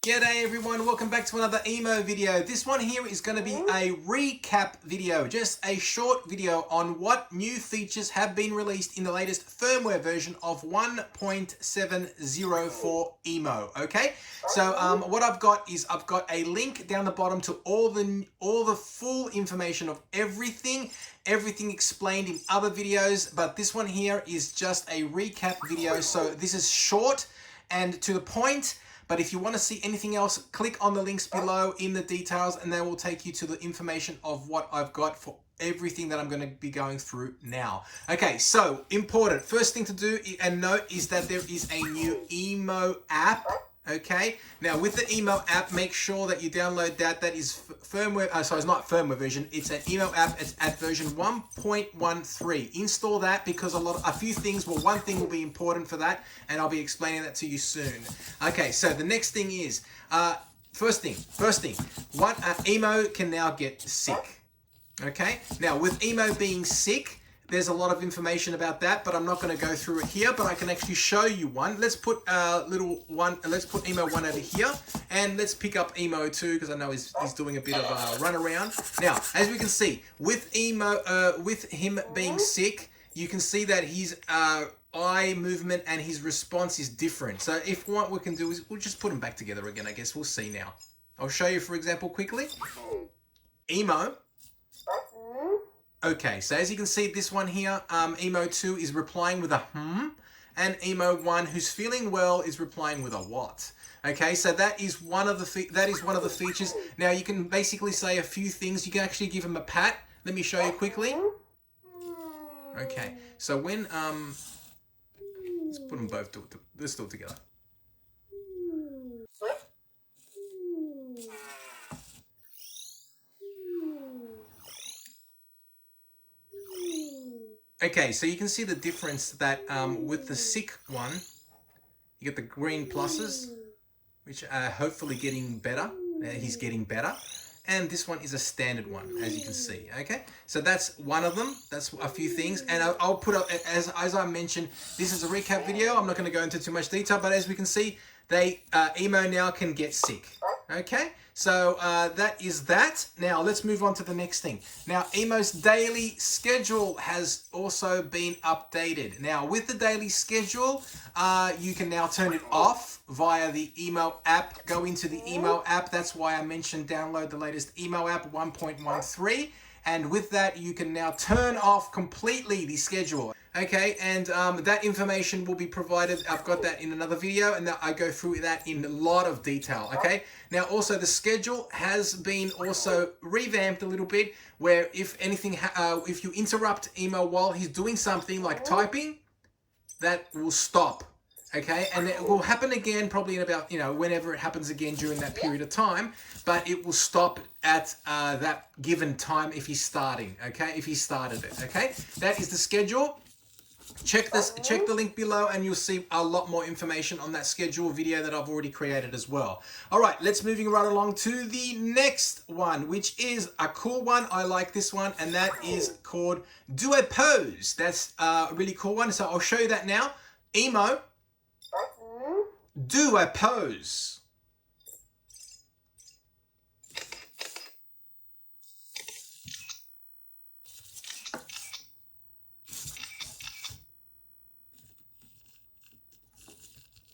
G'day everyone, welcome back to another EMO video. This one here is going to be a recap video, just a short video on what new features have been released in the latest firmware version of 1.7 for EMO. Okay, so what I've got is I've got a link down the bottom to all the full information of everything explained in other videos, but this one here is just a recap video. So this is short and to the point. But if you want to see anything else, click on the links below in the details and they will take you to the information of what I've got for everything that I'm going to be going through now. Okay, so important. First thing to do and note is that there is a new EMO app. Okay, now with the EMO app, make sure that you download that. That is firmware, sorry, it's not firmware version. It's an EMO app. It's at version 1.13. Install that because a few things, well, one thing will be important for that, and I'll be explaining that to you soon. Okay, so the next thing is, first thing, what EMO can now get sick. Okay, now with EMO being sick, there's a lot of information about that, but I'm not going to go through it here, but I can actually show you one. Let's put let's put EMO 1 over here, and let's pick up EMO 2, because I know he's doing a bit of a run around. Now, as we can see, with EMO, with him being sick, you can see that his eye movement and his response is different. So if what we can do is we'll just put them back together again, I guess. We'll see now. I'll show you, for example, quickly. EMO. Okay, so as you can see, this one here, EMO 2 is replying with a and EMO 1, who's feeling well, is replying with a what. Okay, so that is one of the features. Now you can basically say a few things. You can actually give him a pat. Let me show you quickly. Okay, so when let's put them both let's do it together. Okay, so you can see the difference that with the sick one, you get the green pluses, which are hopefully getting better. He's getting better. And this one is a standard one, as you can see. Okay, so that's one of them. That's a few things. And I'll put up, as I mentioned, this is a recap video. I'm not going to go into too much detail, but as we can see, EMO now can get sick. Okay, so that is that. Now let's move on to the next thing. Now EMO's daily schedule has also been updated. Now with the daily schedule, you can now turn it off via the EMO app. Go into the EMO app. That's why I mentioned download the latest EMO app 1.13. And with that, you can now turn off completely the schedule. Okay, and that information will be provided. I've got that in another video, and I go through that in a lot of detail. Okay, now also the schedule has been also revamped a little bit, where if anything, if you interrupt EMO while he's doing something like typing, that will stop. Okay, and it will happen again probably in about, whenever it happens again during that period of time, but it will stop at that given time if he's starting. Okay, if he started it. Okay, that is the schedule. Check the link below and you'll see a lot more information on that schedule video that I've already created as well. All right, let's moving right along to the next one, which is a cool one. I like this one, and that is called Do a Pose. That's a really cool one. So I'll show you that now. EMO, do a pose.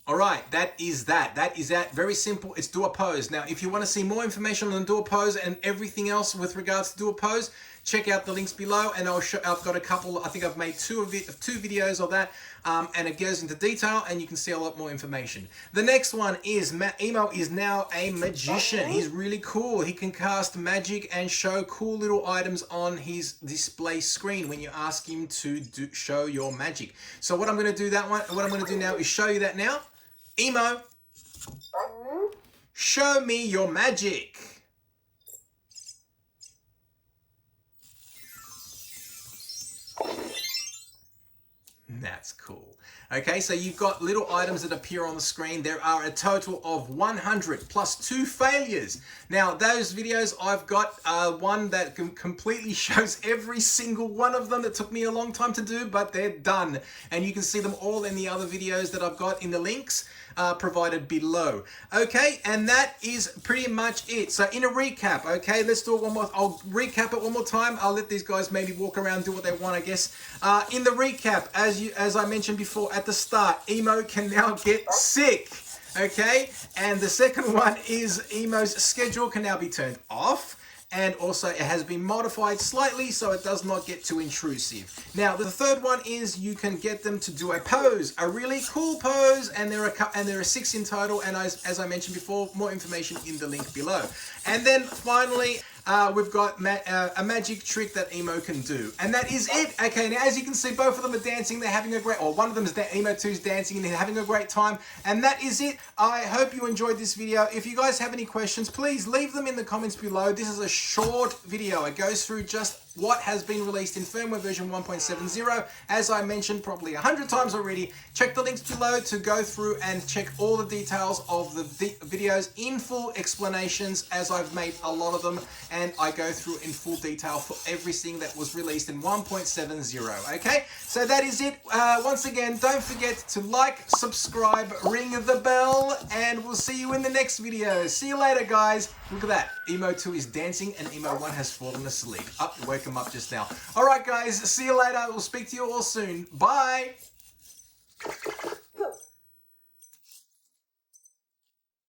All right, that is that. That is that. Very simple. It's do a pose. Now, if you want to see more information on do a pose and everything else with regards to do a pose, check out the links below. And I've got a couple. I think I've made two videos of that, and it goes into detail, and you can see a lot more information. The next one is EMO is now a magician. He's really cool. He can cast magic and show cool little items on his display screen when you ask him to show your magic. So what I'm going to do now is show you that now. EMO, show me your magic. That's cool. Okay, so you've got little items that appear on the screen. There are a total of 100 plus 2 failures. Now, those videos, I've got one that completely shows every single one of them. That took me a long time to do, but they're done. And you can see them all in the other videos that I've got in the links provided below. Okay, and that is pretty much it. So in a recap, okay, let's do it one more. I'll recap it one more time. I'll let these guys maybe walk around, do what they want, I guess. In the recap, as I mentioned before at the start, EMO can now get sick. Okay, and the second one is EMO's schedule can now be turned off. And also it has been modified slightly so it does not get too intrusive. Now the third one is you can get them to do a pose, a really cool pose, and there are 6 in total, and as I mentioned before, more information in the link below. And then finally, we've got a magic trick that EMO can do. And that is it. Okay, now as you can see, both of them are dancing. They're having a great, or one of them is EMO 2's dancing and they're having a great time. And that is it. I hope you enjoyed this video. If you guys have any questions, please leave them in the comments below. This is a short video. It goes through just what has been released in firmware version 1.70. As I mentioned probably 100 times already, check the links below to go through and check all the details of the videos in full explanations, as I've made a lot of them, and I go through in full detail for everything that was released in 1.70. Okay, so that is it. Once again, don't forget to like, subscribe, ring the bell, and we'll see you in the next video. See you later, guys. Look at that. EMO 2 is dancing and EMO 1 has fallen asleep. Up, woke him up just now. All right, guys. See you later. We'll speak to you all soon. Bye.